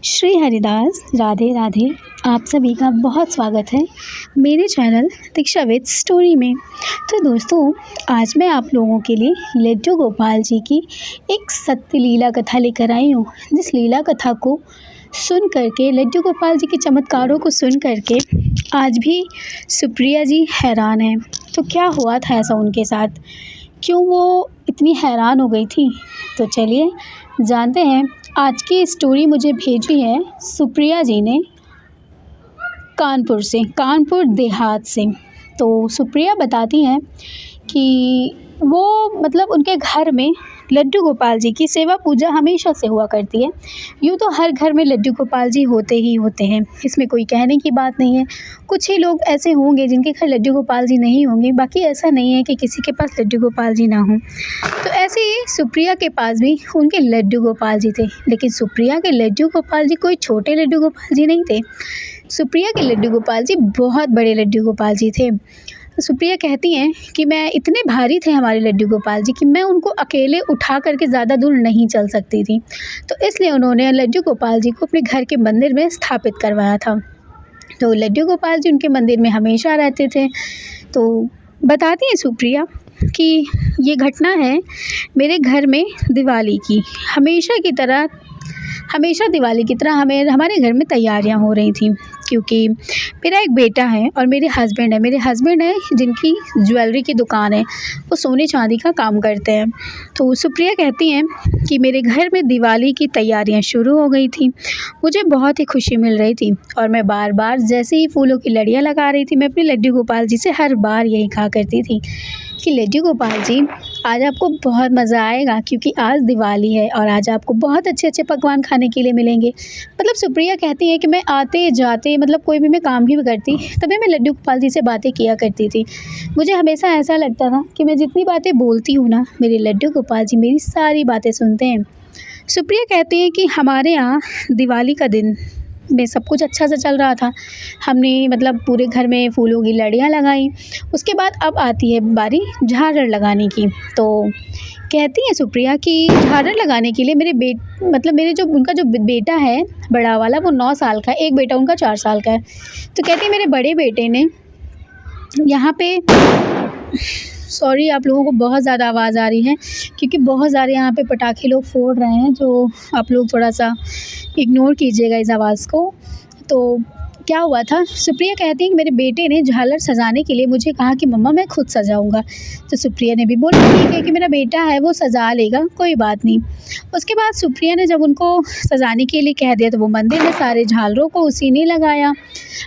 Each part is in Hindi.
श्री हरिदास राधे राधे। आप सभी का बहुत स्वागत है मेरे चैनल दीक्षा विद स्टोरी में। तो दोस्तों, आज मैं आप लोगों के लिए लड्डू गोपाल जी की एक सत्य लीला कथा लेकर आई हूँ। जिस लीला कथा को सुन करके, लड्डू गोपाल जी के चमत्कारों को सुन करके आज भी सुप्रिया जी हैरान हैं। तो क्या हुआ था ऐसा उनके साथ, क्यों वो इतनी हैरान हो गई थी? तो चलिए जानते हैं। आज की स्टोरी मुझे भेजी है सुप्रिया जी ने कानपुर से, कानपुर देहात से। तो सुप्रिया बताती हैं कि वो उनके घर में लड्डू गोपाल जी की सेवा पूजा हमेशा से हुआ करती है। यूँ तो हर घर में लड्डू गोपाल जी होते ही होते हैं, इसमें कोई कहने की बात नहीं है। कुछ ही लोग ऐसे होंगे जिनके घर लड्डू गोपाल जी नहीं होंगे, बाकी ऐसा नहीं है कि किसी के पास लड्डू गोपाल जी ना हों। तो ऐसे ही सुप्रिया के पास भी उनके लड्डू गोपाल जी थे, लेकिन सुप्रिया के लड्डू गोपाल जी कोई छोटे लड्डू गोपाल जी नहीं थे। सुप्रिया के लड्डू गोपाल जी बहुत बड़े लड्डू गोपाल जी थे। तो सुप्रिया कहती हैं कि मैं इतने भारी थे हमारे लड्डू गोपाल जी कि मैं उनको अकेले उठा करके ज़्यादा दूर नहीं चल सकती थी। तो इसलिए उन्होंने लड्डू गोपाल जी को अपने घर के मंदिर में स्थापित करवाया था। तो लड्डू गोपाल जी उनके मंदिर में हमेशा रहते थे। तो बताती हैं सुप्रिया कि ये घटना है मेरे घर में दिवाली की। हमेशा दिवाली की तरह हमारे घर में तैयारियां हो रही थी, क्योंकि मेरा एक बेटा है और मेरे हस्बैंड है जिनकी ज्वेलरी की दुकान है। वो सोने चांदी का काम करते हैं। तो सुप्रिया कहती हैं कि मेरे घर में दिवाली की तैयारियां शुरू हो गई थी। मुझे बहुत ही खुशी मिल रही थी और मैं बार बार जैसे ही फूलों की लड़ियाँ लगा रही थी, मैं अपने लड्डू गोपाल जी से हर बार यही कहा करती थी कि लड्डू गोपाल जी, आज आपको बहुत मज़ा आएगा, क्योंकि आज दिवाली है और आज आपको बहुत अच्छे अच्छे पकवान खाने के लिए मिलेंगे। सुप्रिया कहती है कि मैं आते जाते कोई भी मैं काम भी करती, तभी मैं लड्डू गोपाल जी से बातें किया करती थी। मुझे हमेशा ऐसा लगता था कि मैं जितनी बातें बोलती हूँ ना, मेरे लड्डू गोपाल जी मेरी सारी बातें सुनते हैं। सुप्रिया कहती है कि हमारे यहाँ दिवाली का दिन में सब कुछ अच्छा से चल रहा था। हमने पूरे घर में फूलों की लड़ियाँ लगाई। उसके बाद अब आती है बारी झालर लगाने की। तो कहती है सुप्रिया कि झालर लगाने के लिए उनका जो बेटा है बड़ा वाला, वो 9 साल का है, एक बेटा उनका 4 साल का है। तो कहती है मेरे बड़े बेटे ने यहाँ पे सॉरी, आप लोगों को बहुत ज़्यादा आवाज़ आ रही है, क्योंकि बहुत ज़्यादा यहाँ पे पटाखे लोग फोड़ रहे हैं, जो आप लोग थोड़ा सा इग्नोर कीजिएगा इस आवाज़ को। तो क्या हुआ था, सुप्रिया कहती है कि मेरे बेटे ने झालर सजाने के लिए मुझे कहा कि मम्मा मैं खुद सजाऊंगा। तो सुप्रिया ने भी बोला ठीक है कि मेरा बेटा है वो सजा लेगा, कोई बात नहीं। उसके बाद सुप्रिया ने जब उनको सजाने के लिए कह दिया, तो वो मंदिर में सारे झालरों को उसी ने लगाया।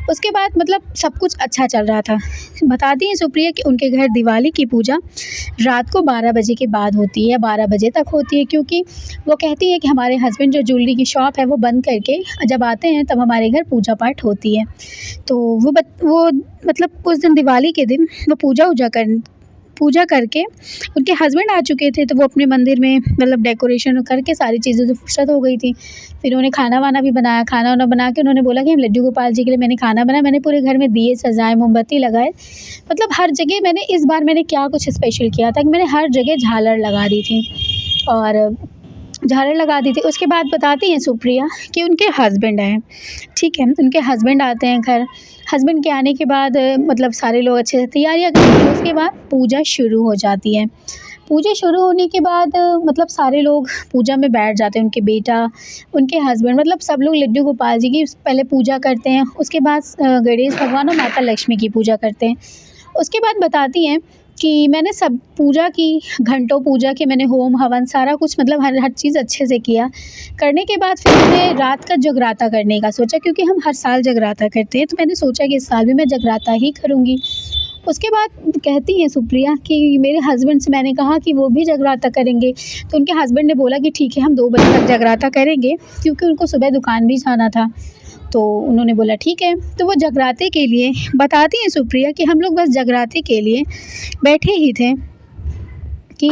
उसके बाद सब कुछ अच्छा चल रहा था। बताती हैं सुप्रिया कि उनके घर दिवाली की पूजा रात को 12 बजे के बाद होती है, 12 बजे तक होती है, क्योंकि वो कहती है कि हमारे हस्बैंड जो ज्वेलरी की शॉप है वो बंद करके जब आते हैं तब हमारे घर पूजा पाठ होती है। तो वो उस दिन दिवाली के दिन वो पूजा करके उनके हस्बैंड आ चुके थे। तो वो अपने मंदिर में डेकोरेशन करके सारी चीज़ों से फुर्सत हो गई थी। फिर उन्होंने खाना वाना भी बनाया। खाना वाना बना के उन्होंने बोला कि हम लड्डू गोपाल जी के लिए मैंने खाना बनाया, मैंने पूरे घर में दिए सजाए, मोमबत्ती लगाए। हर जगह इस बार मैंने क्या कुछ स्पेशल किया था कि मैंने हर जगह झालर लगा दी थी उसके बाद बताती हैं सुप्रिया कि उनके हस्बैंड आए। ठीक है, उनके हस्बैंड आते हैं घर। हस्बैंड के आने के बाद सारे लोग अच्छे से तैयारियां करते हैं। उसके बाद पूजा शुरू हो जाती है। पूजा शुरू होने के बाद सारे लोग पूजा में बैठ जाते हैं। उनके बेटा, उनके हस्बैंड, सब लोग लड्डू गोपाल जी की पहले पूजा करते हैं। उसके बाद गणेश भगवान और माता लक्ष्मी की पूजा करते हैं। उसके बाद बताती हैं कि मैंने सब पूजा की, घंटों पूजा की, मैंने होम हवन सारा कुछ हर चीज़ अच्छे से किया। करने के बाद फिर मैंने रात का जगराता करने का सोचा, क्योंकि हम हर साल जगराता करते हैं। तो मैंने सोचा कि इस साल भी मैं जगराता ही करूँगी। उसके बाद कहती हैं सुप्रिया कि मेरे हस्बैंड से मैंने कहा कि वो भी जगराता करेंगे। तो उनके हस्बैंड ने बोला कि ठीक है, हम 2 बजे तक जगराता करेंगे, क्योंकि उनको सुबह दुकान भी जाना था। तो उन्होंने बोला ठीक है। तो वो जगराते के लिए, बताती हैं सुप्रिया कि हम लोग बस जगराते के लिए बैठे ही थे कि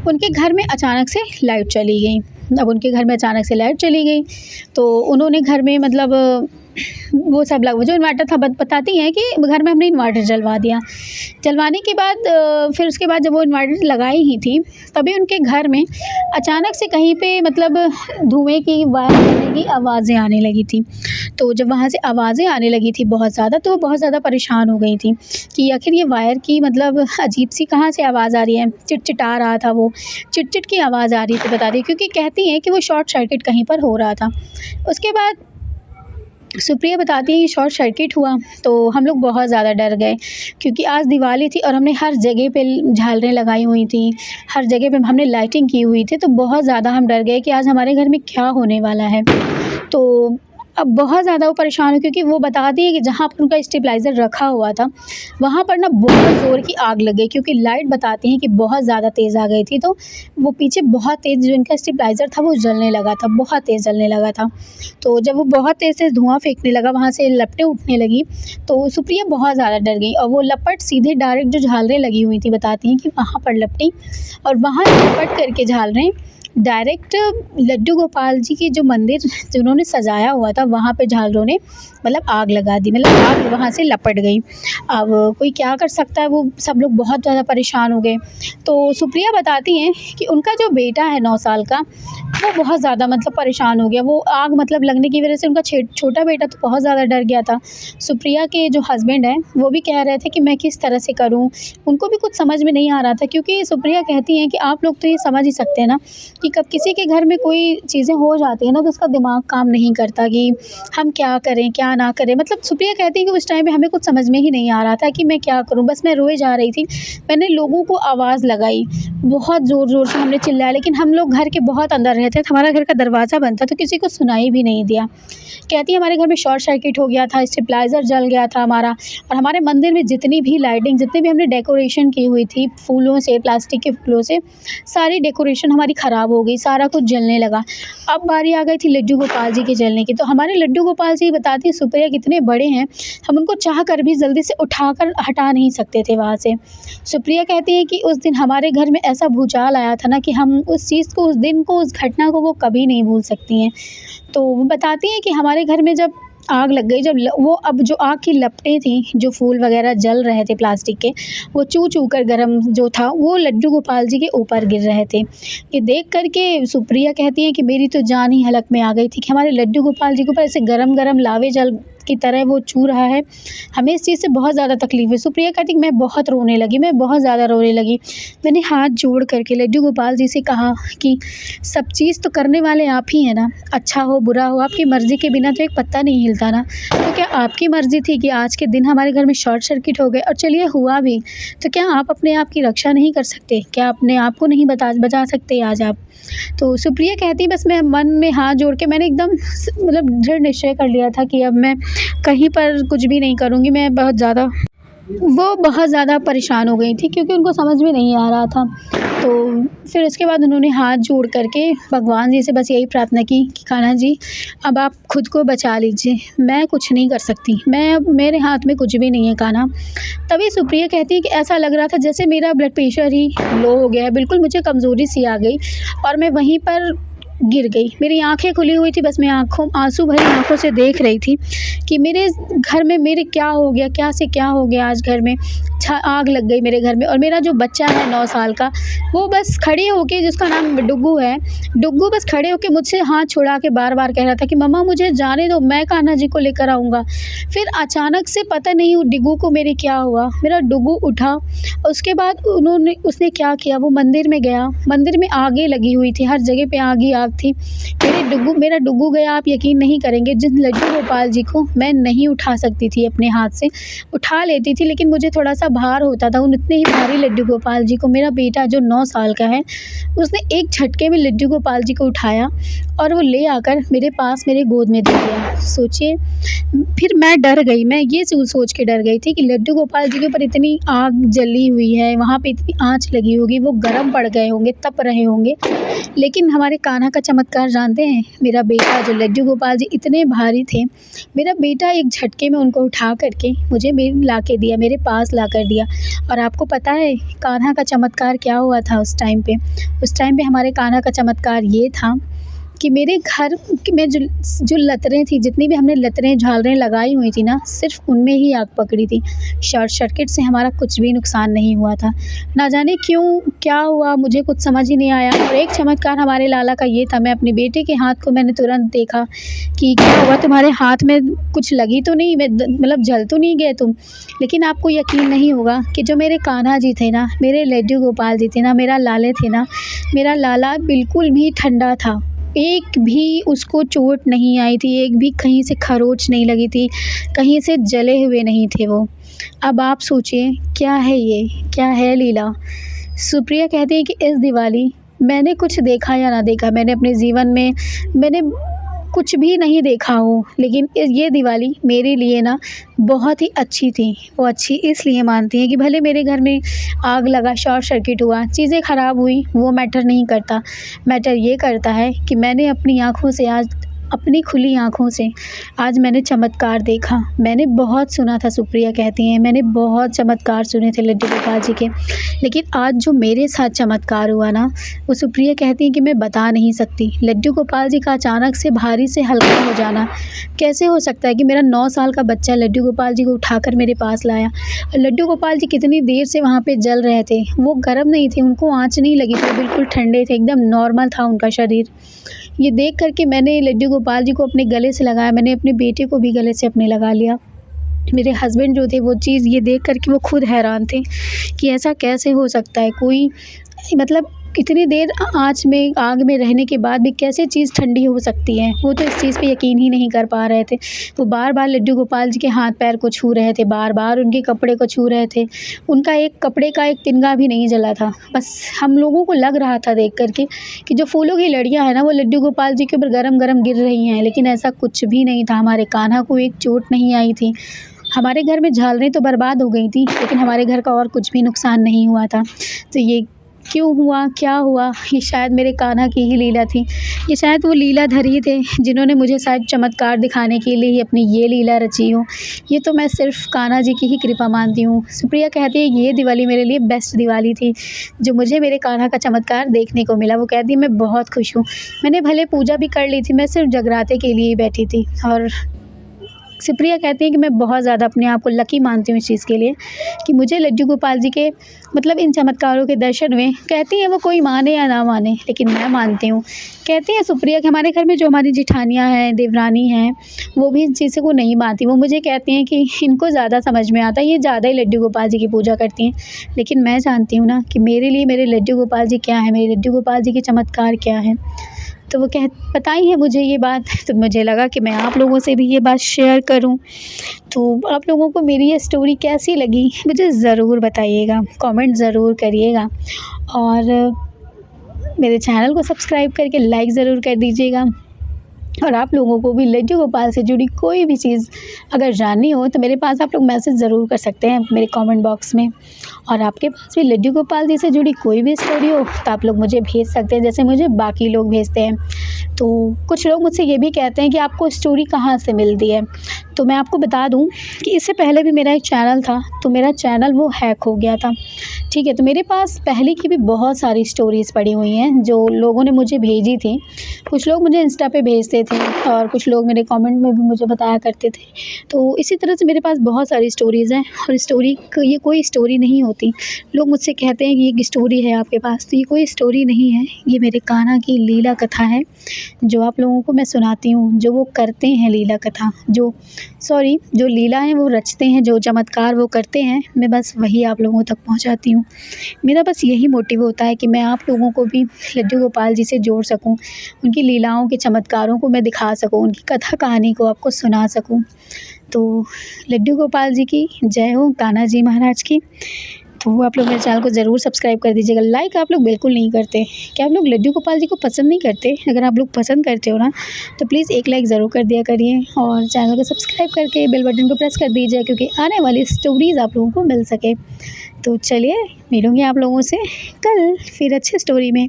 उनके घर में अचानक से लाइट चली गई। अब उनके घर में अचानक से लाइट चली गई, तो उन्होंने घर में वो सब लग जो इन्वर्टर था बताती हैं कि घर में हमने इन्वर्टर जलवा दिया। जलवाने के बाद फिर उसके बाद जब वो इन्वर्टर लगाई ही थी, तभी उनके घर में अचानक से कहीं पे मतलब धुएँ की वायर जलने की आवाज़ें आने लगी थी। तो जब वहाँ से आवाज़ें आने लगी थी बहुत ज़्यादा, तो वो बहुत ज़्यादा परेशान हो गई थी कि आखिर ये वायर की मतलब अजीब-सी कहाँ से आवाज़ आ रही है। चिटचिटा रहा था वो, चिट-चिट की आवाज़ आ रही थी बता रही, क्योंकि कहती हैं कि वो शॉर्ट सर्किट कहीं पर हो रहा था। उसके बाद सुप्रिया बताती है कि शॉर्ट सर्किट हुआ, तो हम लोग बहुत ज़्यादा डर गए, क्योंकि आज दिवाली थी और हमने हर जगह पे झालरें लगाई हुई थी, हर जगह पे हमने लाइटिंग की हुई थी, तो बहुत ज़्यादा हम डर गए कि आज हमारे घर में क्या होने वाला है। तो अब बहुत ज़्यादा वो परेशान हुई, क्योंकि वो बताती है कि जहाँ पर उनका स्टेबलाइज़र रखा हुआ था, वहाँ पर ना बहुत ज़ोर की आग लग गई, क्योंकि लाइट बताती हैं कि बहुत ज़्यादा तेज़ आ गई थी। तो वो पीछे बहुत तेज़ जो इनका स्टेबलाइज़र था वो जलने लगा था, बहुत तेज़ जलने लगा था। तो जब वो बहुत तेज़ से धुआँ फेंकने लगा, वहाँ से लपटें उठने लगी, तो सुप्रिया बहुत ज़्यादा डर गई और वो लपट सीधे डायरेक्ट जो झालरें लगी हुई थी बताती हैं कि वहाँ पर लपटी, और वहाँ से लपट करके झालरें डायरेक्ट लड्डू गोपाल जी की जो मंदिर जिन्होंने सजाया हुआ था, वहाँ पे झालरों ने मतलब आग लगा दी, मतलब आग वहाँ से लपट गई। अब कोई क्या कर सकता है, वो सब लोग बहुत ज़्यादा परेशान हो गए। तो सुप्रिया बताती हैं कि उनका जो बेटा है 9 साल का, वो बहुत ज़्यादा मतलब परेशान हो गया। वो आग मतलब लगने की वजह से उनका छोटा बेटा तो बहुत ज़्यादा डर गया था। सुप्रिया के जो हस्बैंड हैं, वो भी कह रहे थे कि मैं किस तरह से करूँ? उनको भी कुछ समझ में नहीं आ रहा था, क्योंकि सुप्रिया कहती हैं कि आप लोग तो ये समझ ही सकते हैं ना कि कब किसी के घर में कोई चीज़ें हो जाती हैं ना, तो उसका दिमाग काम नहीं करता कि हम क्या करें, क्या ना करें। मतलब सुप्रिया कहती है कि उस टाइम पे हमें कुछ समझ में ही नहीं आ रहा था कि मैं क्या करूँ? बस मैं रोए जा रही थी। मैंने लोगों को आवाज़ लगाई, बहुत ज़ोर-ज़ोर से हमने चिल्लाया, लेकिन हम लोग घर के बहुत अंदर रहते थे, हमारा घर का दरवाज़ा बंद था, तो किसी को सुनाई भी नहीं दिया। कहती है हमारे घर में शॉर्ट सर्किट हो गया था, स्टेबलाइज़र जल गया था हमारा, और हमारे मंदिर में जितनी भी लाइटिंग, जितनी भी हमने डेकोरेशन की हुई थी फूलों से, प्लास्टिक के फूलों से, सारी डेकोरेशन हमारी ख़राब हो गई, सारा कुछ जलने लगा। अब बारी आ गई थी लड्डू गोपाल जी के जलने की। तो हमारे लड्डू गोपाल जी बताती है सुप्रिया कितने बड़े हैं, हम उनको चाह कर भी जल्दी से उठाकर हटा नहीं सकते थे वहाँ से। सुप्रिया कहती है कि उस दिन हमारे घर में ऐसा भूचाल आया था ना कि हम उस चीज़ को, उस दिन को, उस घटना को वो कभी नहीं भूल सकती हैं। तो वो बताती हैं कि हमारे घर में जब आग लग गई, जब वो अब जो आग की लपटें थी, जो फूल वगैरह जल रहे थे प्लास्टिक के, वो चू-चू कर गरम जो था वो लड्डू गोपाल जी के ऊपर गिर रहे थे। ये देख कर के सुप्रिया कहती हैं कि मेरी तो जान ही हलक में आ गई थी कि हमारे लड्डू गोपाल जी के ऊपर ऐसे गरम-गरम लावे जल की तरह वो छू रहा है। हमें इस चीज़ से बहुत ज़्यादा तकलीफ़ है। सुप्रिया कहती कि मैं बहुत रोने लगी, मैं बहुत ज़्यादा रोने लगी। मैंने हाथ जोड़ करके लड्डू गोपाल जी से कहा कि सब चीज़ तो करने वाले आप ही हैं ना, अच्छा हो बुरा हो आपकी मर्ज़ी के बिना तो एक पत्ता नहीं हिलता ना। तो क्या आपकी मर्ज़ी थी कि आज के दिन हमारे घर में शॉर्ट सर्किट हो गए, और चलिए हुआ भी, तो क्या आप अपने आप की रक्षा नहीं कर सकते? क्या अपने आप को नहीं बचा सकते आज आप? तो सुप्रिया कहती बस मैं मन में हाथ जोड़ के मैंने एकदम मतलब दृढ़ निश्चय कर लिया था कि अब मैं कहीं पर कुछ भी नहीं करूँगी। मैं बहुत ज़्यादा परेशान हो गई थी, क्योंकि उनको समझ में नहीं आ रहा था। तो फिर उसके बाद उन्होंने हाथ जोड़ करके भगवान जी से बस यही प्रार्थना की कि कान्हा जी, अब आप खुद को बचा लीजिए, मैं कुछ नहीं कर सकती, अब मेरे हाथ में कुछ भी नहीं है कान्हा। तभी सुप्रिया कहती है कि ऐसा लग रहा था जैसे मेरा ब्लड प्रेशर ही लो हो गया है, बिल्कुल मुझे कमज़ोरी सी आ गई और मैं वहीं पर गिर गई। मेरी आँखें खुली हुई थी, बस मैं आँसू भरी आँखों से देख रही थी कि मेरे घर में मेरे क्या हो गया, क्या से क्या हो गया, आज घर में आग लग गई मेरे घर में। और मेरा जो बच्चा है 9 साल का, वो बस खड़े होके, जिसका नाम डुग्गू है, डुग्गू बस खड़े होके मुझसे हाथ छुड़ा के बार-बार कह रहा था कि मम्मा मुझे जाने दो, मैं कान्हा जी को लेकर आऊँगा। फिर अचानक से पता नहीं वो डिग्गू को मेरे क्या हुआ, मेरा डुग्गू उठा। उसके बाद उसने क्या किया, वो मंदिर में गया, मंदिर में आगें लगी हुई थी, हर जगह पे आग ही आग थी। मेरा डुग्गू गया, आप यकीन नहीं करेंगे, जिस लड्डू गोपाल जी को मैं नहीं उठा सकती थी अपने हाथ से, उठा लेती थी लेकिन मुझे थोड़ा-सा भार होता था, उन इतने ही भारी लड्डू गोपाल जी को मेरा बेटा जो 9 साल का है, उसने एक झटके में लड्डू गोपाल जी को उठाया और वो ले आकर मेरे पास मेरे गोद में दे दिया। सोचिए, फिर मैं डर गई, मैं ये सोच के डर गई थी कि लड्डू गोपाल जी के ऊपर इतनी आग जली हुई है, वहाँ पे इतनी आँच लगी होगी, वो गरम पड़ गए होंगे, तप रहे होंगे। लेकिन हमारे कान्हा का चमत्कार जानते हैं, मेरा बेटा जो लड्डू गोपाल जी इतने भारी थे, मेरा बेटा एक झटके में उनको उठा करके मुझे ला के दिया, मेरे पास ला कर दिया। और आपको पता है कान्हा का चमत्कार क्या हुआ था उस टाइम पे? उस टाइम पे हमारे कान्हा का चमत्कार ये था कि मेरे घर में जो जो लतरें थी, जितनी भी हमने लतरें झालरें लगाई हुई थी ना, सिर्फ़ उनमें ही आग पकड़ी थी। शॉर्ट सर्किट से हमारा कुछ भी नुकसान नहीं हुआ था। ना जाने क्यों, क्या हुआ, मुझे कुछ समझ ही नहीं आया। और एक चमत्कार हमारे लाला का ये था, मैं अपने बेटे के हाथ को मैंने तुरंत देखा कि क्या हुआ, तुम्हारे हाथ में कुछ लगी तो नहीं, मतलब जल तो नहीं गए तुम? लेकिन आपको यकीन नहीं होगा कि जो मेरे कान्हा जी थे ना, मेरे लड्डू गोपाल जी थे ना, मेरा लाले थे ना, मेरा लाला बिल्कुल भी ठंडा था। एक भी उसको चोट नहीं आई थी, एक भी कहीं से खरोंच नहीं लगी थी, कहीं से जले हुए नहीं थे वो। अब आप सोचिए क्या है ये, क्या है लीला? सुप्रिया कहती है कि इस दिवाली मैंने कुछ देखा या ना देखा, मैंने अपने जीवन में मैंने कुछ भी नहीं देखा हो, लेकिन ये दिवाली मेरे लिए ना बहुत ही अच्छी थी। वो अच्छी इसलिए मानती हैं कि भले मेरे घर में आग लगा, शॉर्ट सर्किट हुआ, चीज़ें ख़राब हुई, वो मैटर नहीं करता। मैटर ये करता है कि मैंने अपनी आँखों से आज, अपनी खुली आँखों से आज मैंने चमत्कार देखा। मैंने बहुत सुना था, सुप्रिया कहती हैं, मैंने बहुत चमत्कार सुने थे लड्डू गोपाल जी के, लेकिन आज जो मेरे साथ चमत्कार हुआ ना, वो सुप्रिया कहती हैं कि मैं बता नहीं सकती। लड्डू गोपाल जी का अचानक से भारी से हल्का हो जाना, कैसे हो सकता है कि मेरा 9 साल का बच्चा लड्डू गोपाल जी को उठाकर मेरे पास लाया। और लड्डू गोपाल जी कितनी देर से वहाँ पे जल रहे थे, वो गर्म नहीं थे, उनको आँच नहीं लगी थी, वो बिल्कुल ठंडे थे, एकदम नॉर्मल था उनका शरीर। ये देख कर के मैंने लड्डू गोपाल जी को अपने गले से लगाया, मैंने अपने बेटे को भी गले से अपने लगा लिया। मेरे हस्बैंड जो थे, वो चीज़ ये देख कर के वो खुद हैरान थे कि ऐसा कैसे हो सकता है, कोई मतलब इतनी देर आँच में, आग में रहने के बाद भी कैसे चीज़ ठंडी हो सकती है। वो तो इस चीज़ पे यकीन ही नहीं कर पा रहे थे। वो बार-बार लड्डू गोपाल जी के हाथ पैर को छू रहे थे, बार-बार उनके कपड़े को छू रहे थे। उनका एक कपड़े का एक तिनका भी नहीं जला था। बस हम लोगों को लग रहा था देख कर के कि जो फूलों की लड़ियाँ हैं ना, वो लड्डू गोपाल जी के ऊपर गरम-गरम गिर रही हैं, लेकिन ऐसा कुछ भी नहीं था। हमारे कान्हा को एक चोट नहीं आई थी। हमारे घर में झालरें तो बर्बाद हो गई थी, लेकिन हमारे घर का और कुछ भी नुकसान नहीं हुआ था। तो ये क्यों हुआ, क्या हुआ? ये शायद मेरे कान्हा की ही लीला थी। ये शायद वो लीलाधर ही थे, जिन्होंने मुझे शायद चमत्कार दिखाने के लिए ही अपनी ये लीला रची हो। ये तो मैं सिर्फ़ कान्हा जी की ही कृपा मानती हूँ। सुप्रिया कहती है ये दिवाली मेरे लिए बेस्ट दिवाली थी, जो मुझे मेरे कान्हा का चमत्कार देखने को मिला। वो कहती है मैं बहुत खुश हूँ। मैंने भले पूजा भी कर ली थी, मैं सिर्फ़ जगराते के लिए ही बैठी थी। और सुप्रिया कहती है कि मैं बहुत ज़्यादा अपने आप को लकी मानती हूँ इस चीज़ के लिए कि मुझे लड्डू गोपाल जी के मतलब इन चमत्कारों के दर्शन हुए। कहती हैं वो कोई माने या ना माने, लेकिन मैं मानती हूँ। कहती हैं सुप्रिया कि हमारे घर में जो हमारी जेठानियाँ हैं, देवरानी हैं, वो भी इन चीज़ों को नहीं मानती। वो मुझे कहती हैं कि इनको ज़्यादा समझ में आता है, ये ज़्यादा ही लड्डू गोपाल जी की पूजा करती हैं। लेकिन मैं जानती हूँ ना कि मेरे लिए मेरे लड्डू गोपाल जी क्या है, मेरे लड्डू गोपाल जी के चमत्कार क्या हैं। तो वो बताई है मुझे ये बात, तो मुझे लगा कि मैं आप लोगों से भी ये बात शेयर करूं। तो आप लोगों को मेरी ये स्टोरी कैसी लगी मुझे ज़रूर बताइएगा, कमेंट ज़रूर करिएगा और मेरे चैनल को सब्सक्राइब करके लाइक ज़रूर कर दीजिएगा। और आप लोगों को भी लड्डू गोपाल से जुड़ी कोई भी चीज़ अगर जाननी हो तो मेरे पास आप लोग मैसेज ज़रूर कर सकते हैं मेरे कमेंट बॉक्स में। और आपके पास भी लड्डू गोपाल जी से जुड़ी कोई भी स्टोरी हो तो आप लोग मुझे भेज सकते हैं, जैसे मुझे बाकी लोग भेजते हैं। तो कुछ लोग मुझसे ये भी कहते हैं कि आपको स्टोरी कहाँ से मिलती है, तो मैं आपको बता दूं कि इससे पहले भी मेरा एक चैनल था, तो मेरा चैनल वो हैक हो गया था। ठीक है, तो मेरे पास पहले की भी बहुत सारी स्टोरीज़ पड़ी हुई हैं जो लोगों ने मुझे भेजी थी। कुछ लोग मुझे इंस्टा पे भेजते थे और कुछ लोग मेरे कमेंट में भी मुझे बताया करते थे। तो इसी तरह से मेरे पास बहुत सारी स्टोरीज़ हैं और स्टोरी ये कोई स्टोरी नहीं होती। लोग मुझसे कहते हैं कि ये स्टोरी है आपके पास, तो ये कोई स्टोरी नहीं है, ये मेरे कान्हा की लीला कथा है जो आप लोगों को मैं सुनाती हूँ। जो वो करते हैं लीला कथा, जो लीलाएँ वो रचते हैं, जो चमत्कार वो करते हैं, मैं बस वही आप लोगों तक पहुँचाती हूँ। मेरा बस यही मोटिव होता है कि मैं आप लोगों को भी लड्डू गोपाल जी से जोड़ सकूं, उनकी लीलाओं के चमत्कारों को मैं दिखा सकूं, उनकी कथा कहानी को आपको सुना सकूं। तो लड्डू गोपाल जी की जय हो, कान्हा जी महाराज की। तो आप लोग मेरे चैनल को ज़रूर सब्सक्राइब कर दीजिएगा। लाइक आप लोग बिल्कुल नहीं करते, क्या आप लोग लड्डू गोपाल जी को पसंद नहीं करते? अगर आप लोग पसंद करते हो ना तो प्लीज़ एक लाइक ज़रूर कर दिया करिए और चैनल को सब्सक्राइब करके बेल बटन को प्रेस कर दीजिए, क्योंकि आने वाली स्टोरीज़ आप लोगों को मिल सके। तो चलिए मिलूँगी आप लोगों से कल फिर अच्छे स्टोरी में।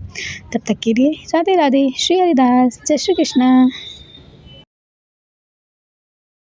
तब तक के लिए राधे राधे, श्री हरिदास, जय श्री कृष्णा।